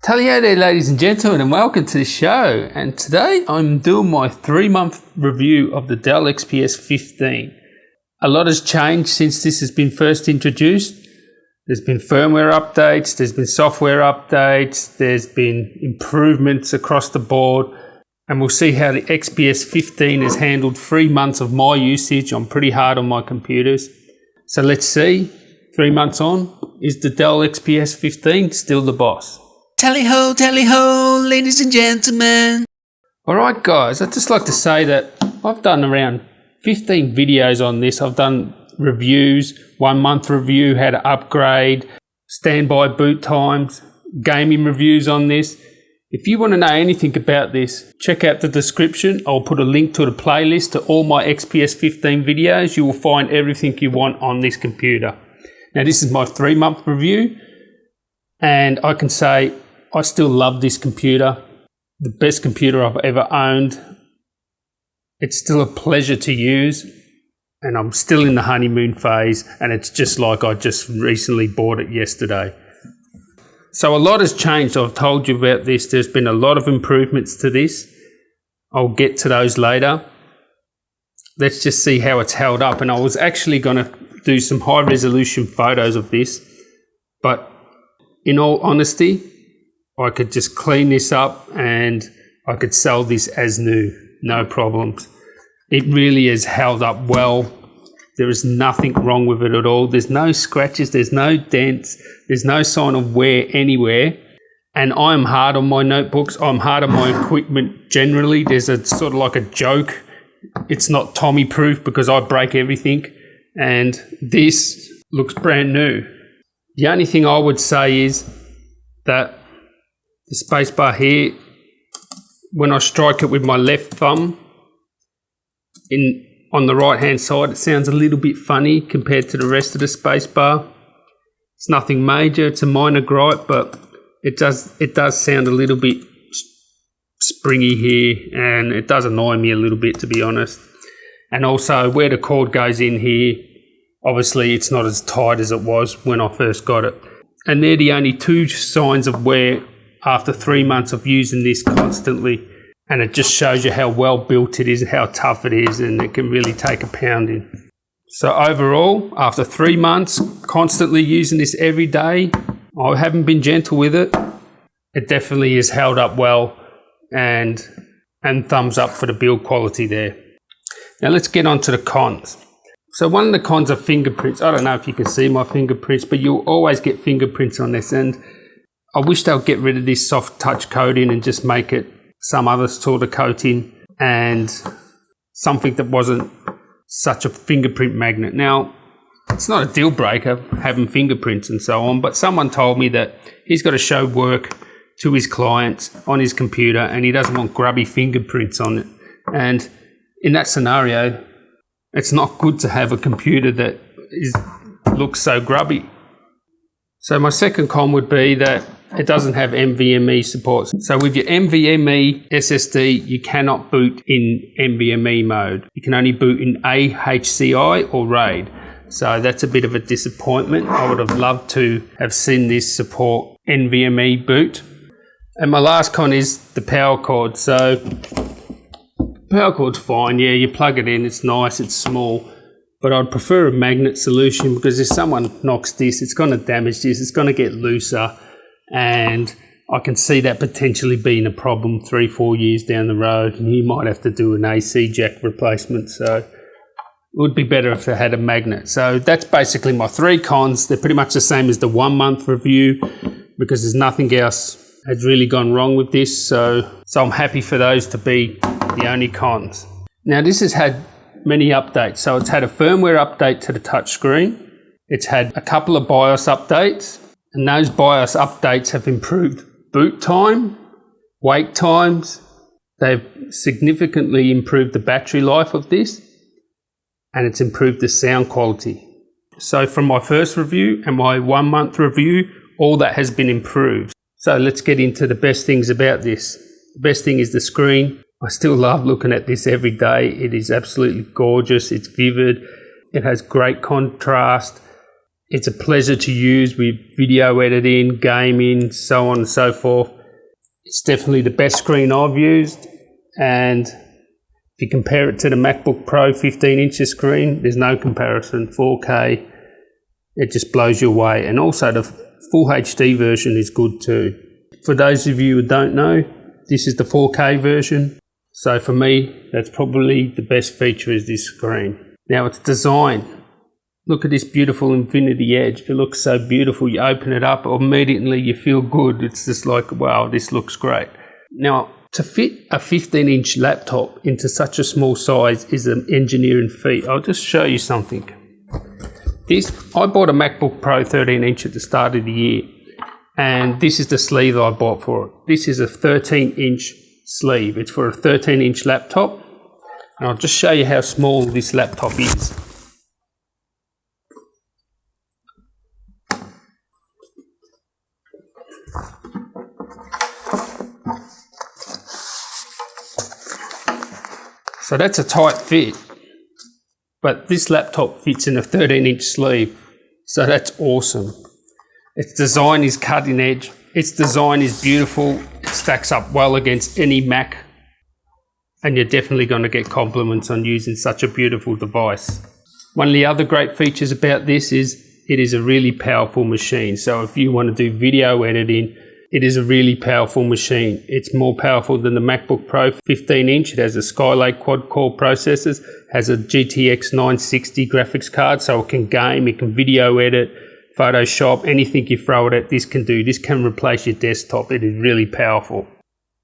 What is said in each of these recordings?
Talio there, ladies and gentlemen, and welcome to the show. And today I'm doing my 3-month review of the Dell XPS 15. A lot has changed since this has been first introduced. There's been firmware updates, there's been software updates, there's been improvements across the board, and we'll see how the XPS 15 has handled 3 months of my usage. I'm pretty hard on my computers. So let's see, 3 months on, is the Dell XPS 15 still the boss? Tally ho, ladies and gentlemen. Alright guys, I'd just like to say that I've done around 15 videos on this. I've done reviews, 1 month review, how to upgrade, standby boot times, gaming reviews on this. If you want to know anything about this, check out the description. I'll put a link to the playlist to all my XPS 15 videos. You will find everything you want on this computer. Now this is my 3-month review, and I can say I still love this computer. The best computer I've ever owned. It's still a pleasure to use, and I'm still in the honeymoon phase, and it's just like I just recently bought it yesterday. So a lot has changed. I've told you about this. There's been a lot of improvements to this. I'll get to those later. Let's just see how it's held up. And I was actually going to do some high resolution photos of this, but in all honesty, I could just clean this up and I could sell this as new, no problems. It really has held up well. There is nothing wrong with it at all. There's no scratches, there's no dents, there's no sign of wear anywhere. And I'm hard on my notebooks, I'm hard on my equipment generally. There's a sort of like a joke. It's not Tommy proof because I break everything. And this looks brand new. The only thing I would say is that the spacebar here, when I strike it with my left thumb on the right hand side, it sounds a little bit funny compared to the rest of the spacebar. It's nothing major, it's a minor gripe, but it does sound a little bit springy here, and it does annoy me a little bit, to be honest. And also where the cord goes in here, obviously it's not as tight as it was when I first got it. And they're the only 2 signs of wear after 3 months of using this constantly. And it just shows you how well built it is, how tough it is, and it can really take a pounding. So overall, after 3 months, constantly using this every day, I haven't been gentle with it. It definitely has held up well, and thumbs up for the build quality there. Now let's get on to the cons. So one of the cons are fingerprints. I don't know if you can see my fingerprints, but you'll always get fingerprints on this, and I wish they'll get rid of this soft touch coating and just make it some other sort of coating and something that wasn't such a fingerprint magnet. Now, it's not a deal breaker having fingerprints and so on, but someone told me that he's got to show work to his clients on his computer and he doesn't want grubby fingerprints on it. And in that scenario, it's not good to have a computer that looks so grubby. So my second con would be that it doesn't have NVMe support. So with your NVMe SSD, you cannot boot in NVMe mode. You can only boot in AHCI or RAID. So that's a bit of a disappointment. I would have loved to have seen this support NVMe boot. And my last con is the power cord. So power cord's fine, yeah, you plug it in, it's nice, it's small. But I'd prefer a magnet solution, because if someone knocks this, it's going to damage this, it's going to get looser. And I can see that potentially being a problem 3-4 years down the road, and you might have to do an AC jack replacement. So it would be better if they had a magnet. So that's basically my 3 cons. They're pretty much the same as the 1 month review, because there's nothing else has really gone wrong with this. So I'm happy for those to be the only cons. Now this has had many updates. So it's had a firmware update to the touchscreen. It's had a couple of BIOS updates, and those BIOS updates have improved boot time, wait times. They've significantly improved the battery life of this, and it's improved the sound quality. So from my first review and my 1 month review, all that has been improved. So let's get into the best things about this. The best thing is the screen. I still love looking at this every day. It is absolutely gorgeous. It's vivid. It has great contrast. It's a pleasure to use with video editing, gaming, so on and so forth. It's definitely the best screen I've used, and if you compare it to the MacBook Pro 15-inch screen, there's no comparison. 4K, it just blows you away. And also the full HD version is good too. For those of you who don't know, this is the 4K version. So for me, that's probably the best feature is this screen. Now its design. Look at this beautiful InfinityEdge. It looks so beautiful. You open it up, immediately you feel good. It's just like, wow, this looks great. Now, to fit a 15-inch laptop into such a small size is an engineering feat. I'll just show you something. I bought a MacBook Pro 13-inch at the start of the year, and this is the sleeve I bought for it. This is a 13-inch sleeve. It's for a 13-inch laptop, and I'll just show you how small this laptop is. So that's a tight fit, but this laptop fits in a 13-inch sleeve, so that's awesome. Its design is cutting edge, its design is beautiful, it stacks up well against any Mac, and you're definitely going to get compliments on using such a beautiful device. One of the other great features about this is it is a really powerful machine, so if you want to do video editing, it is a really powerful machine. It's more powerful than the MacBook Pro 15-inch. It has a Skylake quad-core processors, has a GTX 960 graphics card, so it can game, it can video edit, Photoshop, anything you throw it at, this can do. This can replace your desktop. It is really powerful.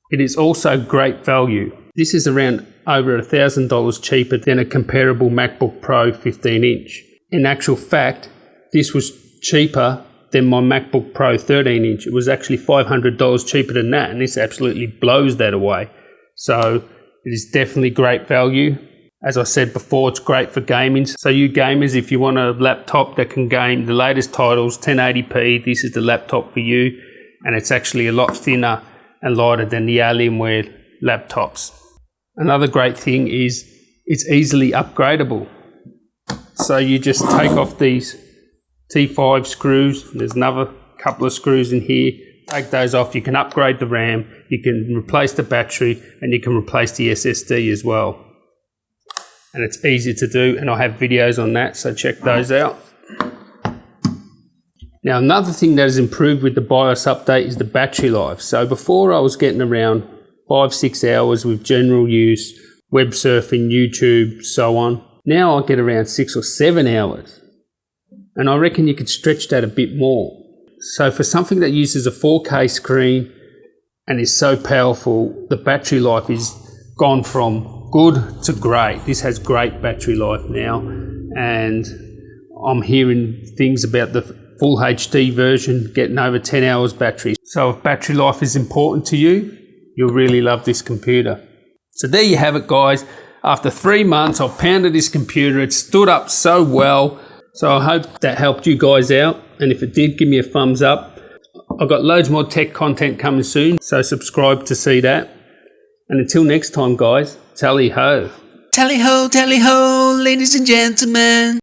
It is also great value. This is around over $1,000 cheaper than a comparable MacBook Pro 15-inch. In actual fact, this was cheaper than my MacBook Pro 13-inch. It was actually $500 cheaper than that, and this absolutely blows that away. So it is definitely great value. As I said before, it's great for gaming. So you gamers, if you want a laptop that can game the latest titles, 1080p, this is the laptop for you. And it's actually a lot thinner and lighter than the Alienware laptops. Another great thing is it's easily upgradable. So you just take off these T5 screws. There's another couple of screws in here. Take those off. You can upgrade the RAM, you can replace the battery, and you can replace the SSD as well. And it's easy to do, and I have videos on that, so check those out. Now, another thing that has improved with the BIOS update is the battery life. So before I was getting around 5-6 hours with general use, web surfing, YouTube, so on. Now I get around 6 or 7 hours. And I reckon you could stretch that a bit more. So for something that uses a 4K screen and is so powerful, the battery life is gone from good to great. This has great battery life now, and I'm hearing things about the full HD version getting over 10 hours battery. So if battery life is important to you, you'll really love this computer. So there you have it, guys. After 3 months, I've pounded this computer. It stood up so well. So I hope that helped you guys out, and if it did, give me a thumbs up. I've got loads more tech content coming soon, so subscribe to see that. And until next time, guys, tally ho. Tally ho, ladies and gentlemen.